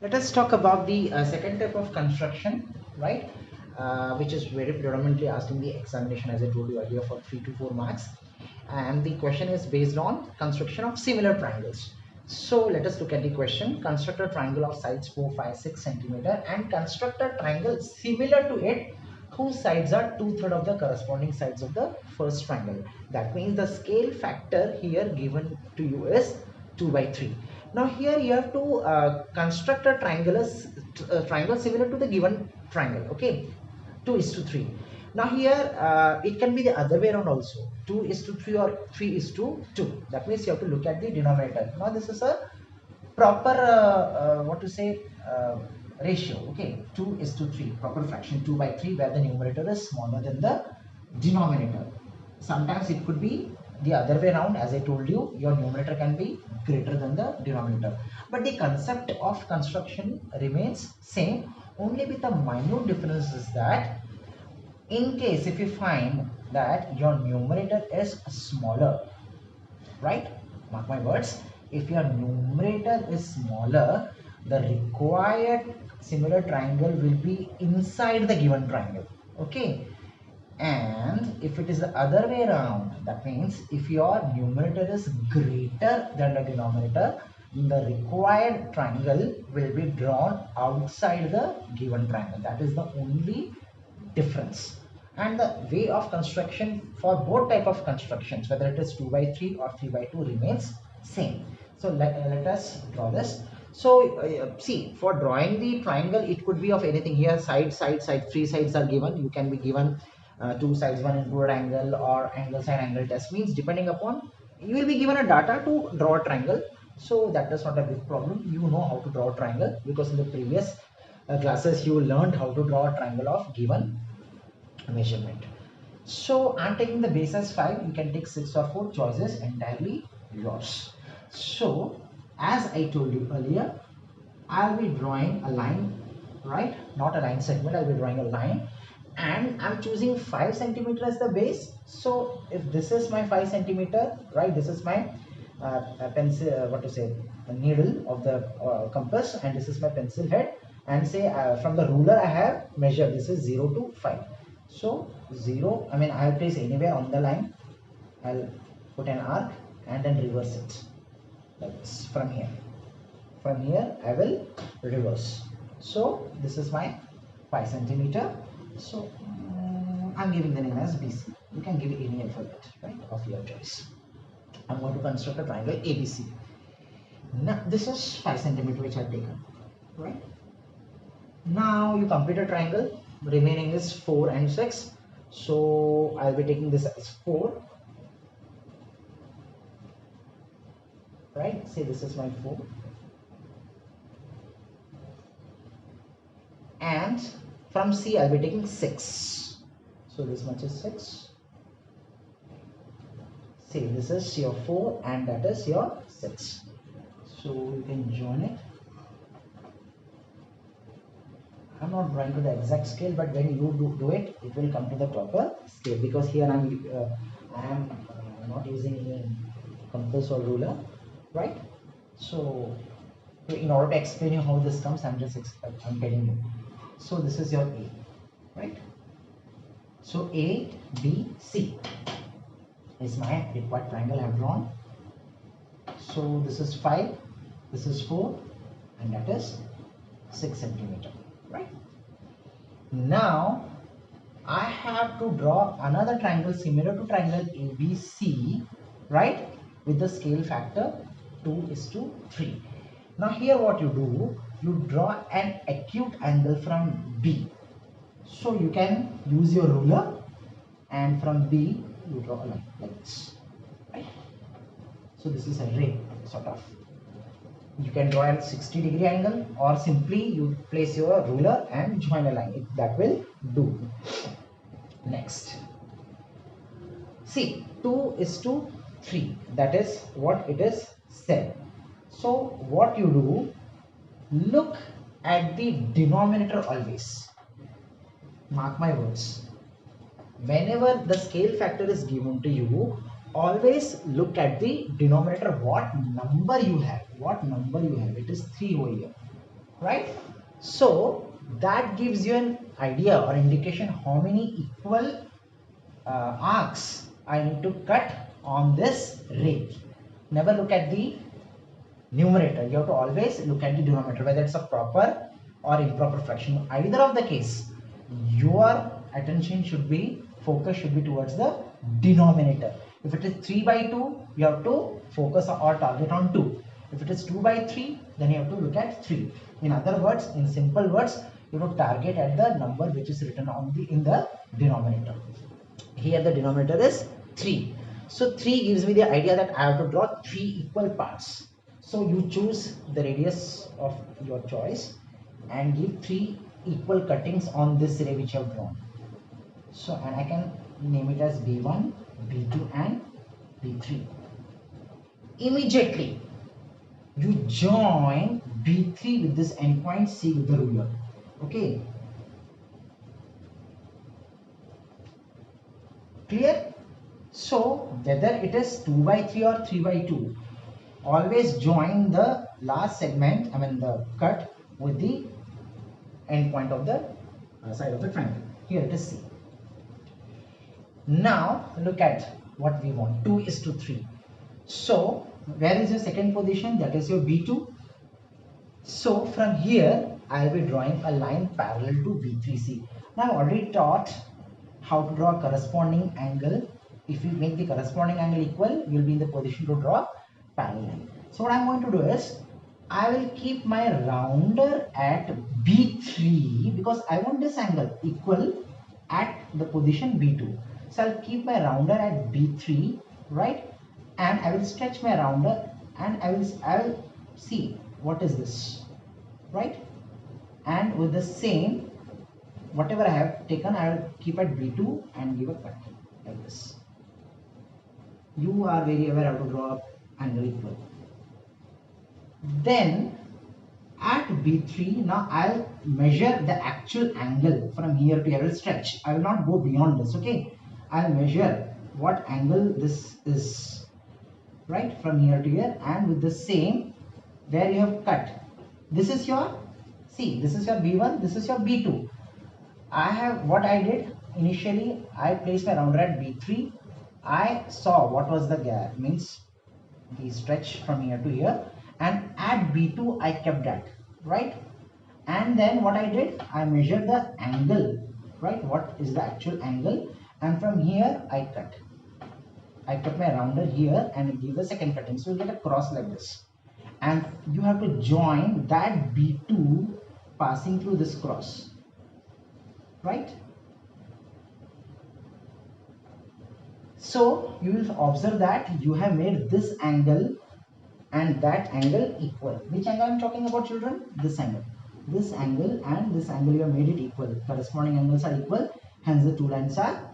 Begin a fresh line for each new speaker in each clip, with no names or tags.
Let us talk about the second type of construction, right? Which is very predominantly asked in the examination, as I told you earlier, for 3 to 4 marks. And the question is based on construction of similar triangles. So let us look at the question. Construct a triangle of sides 4, 5, 6 centimeter and construct a triangle similar to it whose sides are 2/3 of the corresponding sides of the first triangle. That means the scale factor here given to you is 2/3. Now here you have to construct a triangle similar to the given triangle. Okay, 2:3. Now here it can be the other way around also. 2:3 or 3:2. That means you have to look at the denominator. Now this is a proper what to say ratio. Okay, 2:3, proper fraction 2/3, where the numerator is smaller than the denominator. Sometimes it could be the other way around. As I told you, your numerator can be greater than the denominator, but the concept of construction remains same, only with a minute difference is that in case if you find that your numerator is smaller, right, mark my words, if your numerator is smaller, the required similar triangle will be inside the given triangle. Okay, and if it is the other way around, that means if your numerator is greater than the denominator, the required triangle will be drawn outside the given triangle. That is the only difference. And the way of construction for both type of constructions, whether it is 2/3 or 3/2, remains same. So let us draw this. So see, for drawing the triangle, it could be of anything. Here side, 3 sides are given. You can be given 2 sides, one included angle, or angle side angle test. Means depending upon, you will be given a data to draw a triangle. So that is not a big problem. You know how to draw a triangle because in the previous classes you learned how to draw a triangle of given measurement. So I'm taking the base as 5. You can take 6 or 4 choices, entirely yours. So as I told you earlier, I'll be drawing a line, right? Not a line segment. I'll be drawing a line, and I'm choosing 5 centimeter as the base. So if this is my 5 centimeter, right, this is my pencil, what to say, the needle of the compass, and this is my pencil head, and say from the ruler I have measured, this is 0 to 5. So 0, I mean I'll place anywhere on the line. I'll put an arc and then reverse it like this. From here I will reverse. So this is my 5 centimeter. So I'm giving the name as BC. You can give any alphabet, right, of your choice. I'm going to construct a triangle ABC. Now this is 5 centimeter which I've taken, right? Now you complete a triangle. Remaining is 4 and 6. So I'll be taking this as 4, right? Say this is my 4, and from C I'll be taking 6. So this much is 6. Say this is your 4 and that is your 6. So you can join it. I'm not drawing to the exact scale, but when you do it, it will come to the proper scale, because here I am not using any compass or ruler, right? So in order to explain you how this comes, I'm telling you. So this is your A, right? So A, B, C is my required triangle I have drawn. So this is 5, this is 4, and that is 6 centimeter. Right? Now I have to draw another triangle similar to triangle ABC, right, with the scale factor 2:3. Now here what you do, you draw an acute angle from B. So you can use your ruler, and from B you draw a line like this, right? So this is a ray, sort of. You can draw a 60-degree angle, or simply you place your ruler and join a line. That will do. Next, see, 2:3. That is what it is said. So what you do, look at the denominator always. Mark my words. Whenever the scale factor is given to you, always look at the denominator, what number you have. It is 3 over here. right? So that gives you an idea or indication how many equal arcs I need to cut on this ray. Never look at the numerator. You have to always look at the denominator, whether it's a proper or improper fraction. Either of the case, your attention should be, focus should be towards the denominator. If it is 3 by 2, you have to focus or target on 2. If it is 2 by 3, then you have to look at 3. In other words, in simple words, you have to target at the number which is written on the in the denominator. Here the denominator is 3. So 3 gives me the idea that I have to draw 3 equal parts. So you choose the radius of your choice and give 3 equal cuttings on this ray which you have drawn. So, and I can name it as B1, B2 and B3. Immediately you join B3 with this endpoint C with the ruler. Okay. Clear? So whether it is 2 by 3 or 3 by 2, always join the last segment, the cut with the end point of the side of the triangle. Here it is C. Now look at what we want. 2:3. So where is your second position? That is your B2. So from here I will be drawing a line parallel to B3C. Now I have already taught how to draw a corresponding angle. If you make the corresponding angle equal, you will be in the position to draw parallel line. So what I am going to do is, I will keep my rounder at B3 because I want this angle equal at the position B2. So I'll keep my rounder at B3, right? And I will stretch my rounder and I will see what is this, right? And with the same, whatever I have taken, I will keep at B2 and give a cut like this. You are very aware how to draw angle equal. Then at B3, now I'll measure the actual angle from here to here. I will stretch. I will not go beyond this, okay? I'll measure what angle this is, right? From here to here, and with the same, where you have cut. This is your, see, this is your B1, this is your B2. What I did initially, I placed my rounder at B3. I saw what was the gap, means the stretch from here to here, and at B2 I kept that, right? And then what I did, I measured the angle, right? What is the actual angle, and from here I cut. I cut my rounder here and give the second cutting, so you get a cross like this, and you have to join that B2 passing through this cross, right? So you will observe that you have made this angle and that angle equal. Which angle I am talking about, children? This angle. This angle and this angle, you have made it equal. Corresponding angles are equal. Hence the two lines are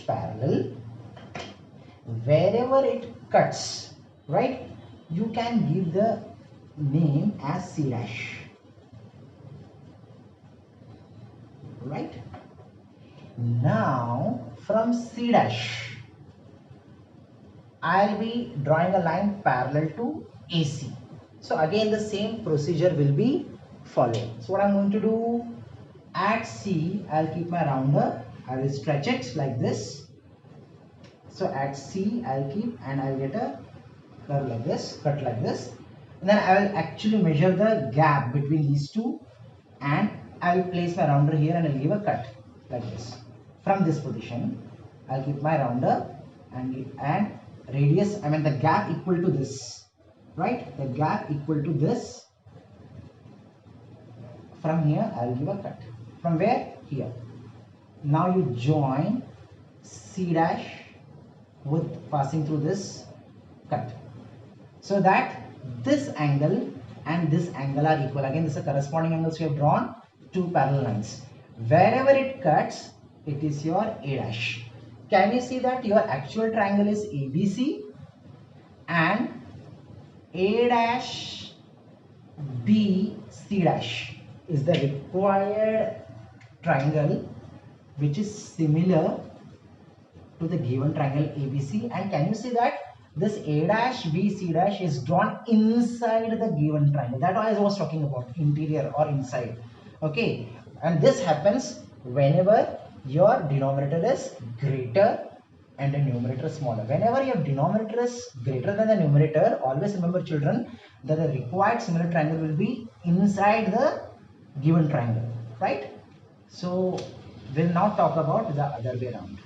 parallel. Wherever it cuts, right, you can give the name as C dash. Right? Now from C dash, I'll be drawing a line parallel to AC. So again the same procedure will be followed. So what I'm going to do, at C, I'll keep my rounder, I will stretch it like this. So at C, I'll keep and I'll get a curve like this, cut like this. And then I will actually measure the gap between these two, and I will place my rounder here and I'll give a cut like this. From this position, I'll keep my rounder and radius, the gap equal to this, right? The gap equal to this. From here, I'll give a cut. From where? Here. Now you join C dash with passing through this cut, so that this angle and this angle are equal. Again, this is a corresponding angles we have drawn, two parallel lines. Wherever it cuts, it is your A dash. Can you see that your actual triangle is ABC and A dash B C dash is the required triangle which is similar to the given triangle ABC. And can you see that this A dash B C dash is drawn inside the given triangle. That I was talking about, interior or inside. Okay, and this happens whenever your denominator is greater and the numerator is smaller. Whenever your denominator is greater than the numerator, always remember children that the required similar triangle will be inside the given triangle, right? So we'll now talk about the other way around.